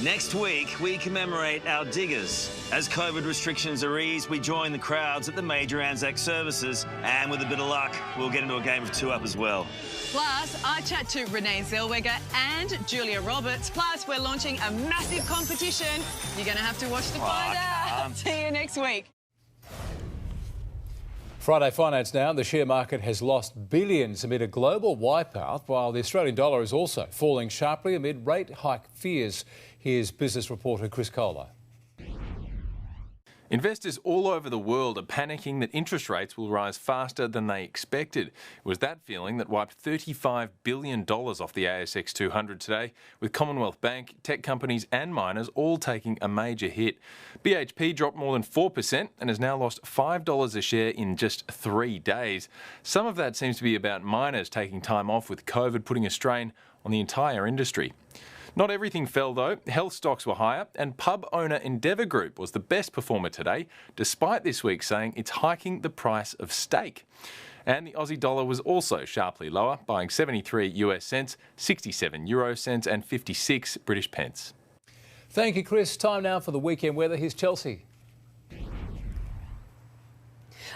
Next week, we commemorate our diggers. As COVID restrictions are eased, we join the crowds at the major Anzac services, and with a bit of luck, we'll get into a game of two-up as well. Plus, I chat to Renee Zellweger and Julia Roberts. Plus, we're launching a massive competition. You're going to have to watch to find out. See you next week. Friday Finance now. The share market has lost billions amid a global wipeout, while the Australian dollar is also falling sharply amid rate hike fears. Here's business reporter Chris Kohler. Investors all over the world are panicking that interest rates will rise faster than they expected. It was that feeling that wiped $35 billion off the ASX 200 today, with Commonwealth Bank, tech companies and miners all taking a major hit. BHP dropped more than 4% and has now lost $5 a share in just 3 days. Some of that seems to be about miners taking time off, with COVID putting a strain on the entire industry. Not everything fell though. Health stocks were higher, and pub owner Endeavour Group was the best performer today, despite this week saying it's hiking the price of steak. And the Aussie dollar was also sharply lower, buying 73 US cents, 67 euro cents and 56 British pence. Thank you, Chris. Time now for the weekend weather. Here's Chelsea.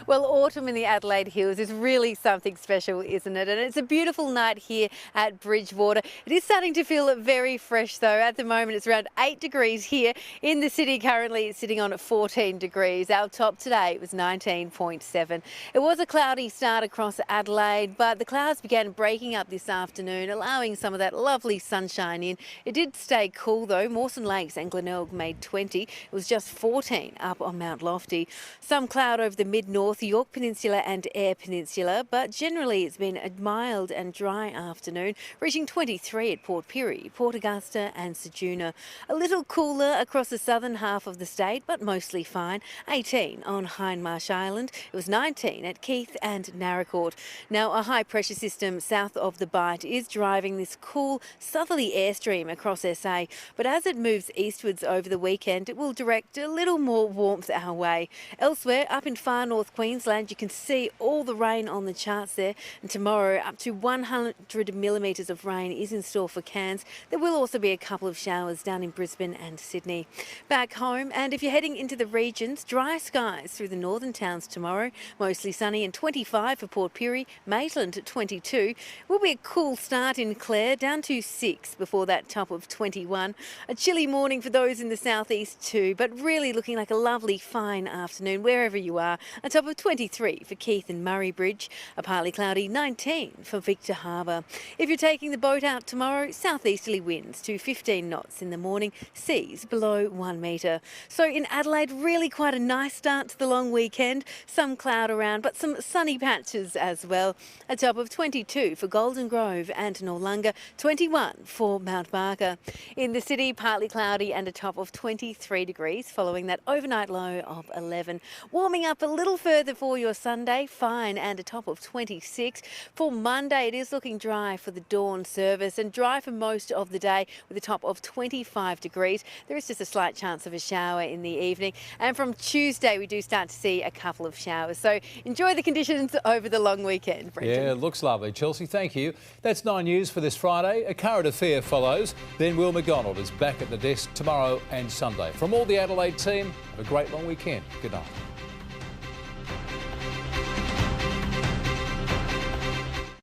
Well, autumn in the Adelaide Hills is really something special, isn't it? And it's a beautiful night here at Bridgewater. It is starting to feel very fresh, though. At the moment, it's around 8 degrees here in the city. Currently, it's sitting on 14 degrees. Our top today was 19.7. It was a cloudy start across Adelaide, but the clouds began breaking up this afternoon, allowing some of that lovely sunshine in. It did stay cool, though. Mawson Lakes and Glenelg made 20. It was just 14 up on Mount Lofty. Some cloud over the mid-north, York Peninsula and Eyre Peninsula, but generally it's been a mild and dry afternoon, reaching 23 at Port Pirie, Port Augusta and Ceduna. A little cooler across the southern half of the state, but mostly fine. 18 on Hindmarsh Island. It was 19 at Keith and Narracourt. Now, a high pressure system south of the Bight is driving this cool southerly airstream across SA, but as it moves eastwards over the weekend, it will direct a little more warmth our way. Elsewhere, up in far north Queensland, you can see all the rain on the charts there, and tomorrow up to 100 millimetres of rain is in store for Cairns. There will also be a couple of showers down in Brisbane and Sydney. Back home, and if you're heading into the regions, dry skies through the northern towns tomorrow, mostly sunny, and 25 for Port Pirie, Maitland at 22. Will be a cool start in Clare, down to 6 before that top of 21. A chilly morning for those in the southeast too, but really looking like a lovely fine afternoon wherever you are. A top of 23 for Keith and Murray Bridge, a partly cloudy 19 for Victor Harbour. If you're taking the boat out tomorrow, southeasterly winds to 15 knots in the morning, seas below 1 metre. So in Adelaide, really quite a nice start to the long weekend. Some cloud around, but some sunny patches as well. A top of 22 for Golden Grove and Noarlunga, 21 for Mount Barker. In the city, partly cloudy and a top of 23 degrees following that overnight low of 11. Warming up a little further for your Sunday, fine and a top of 26. For Monday, it is looking dry for the dawn service and dry for most of the day with a top of 25 degrees. There is just a slight chance of a shower in the evening. And from Tuesday, we do start to see a couple of showers. So enjoy the conditions over the long weekend, Brenton. Yeah, it looks lovely. Chelsea, thank you. That's 9 News for this Friday. A current affair follows. Then Will McDonald is back at the desk tomorrow and Sunday. From all the Adelaide team, have a great long weekend. Good night.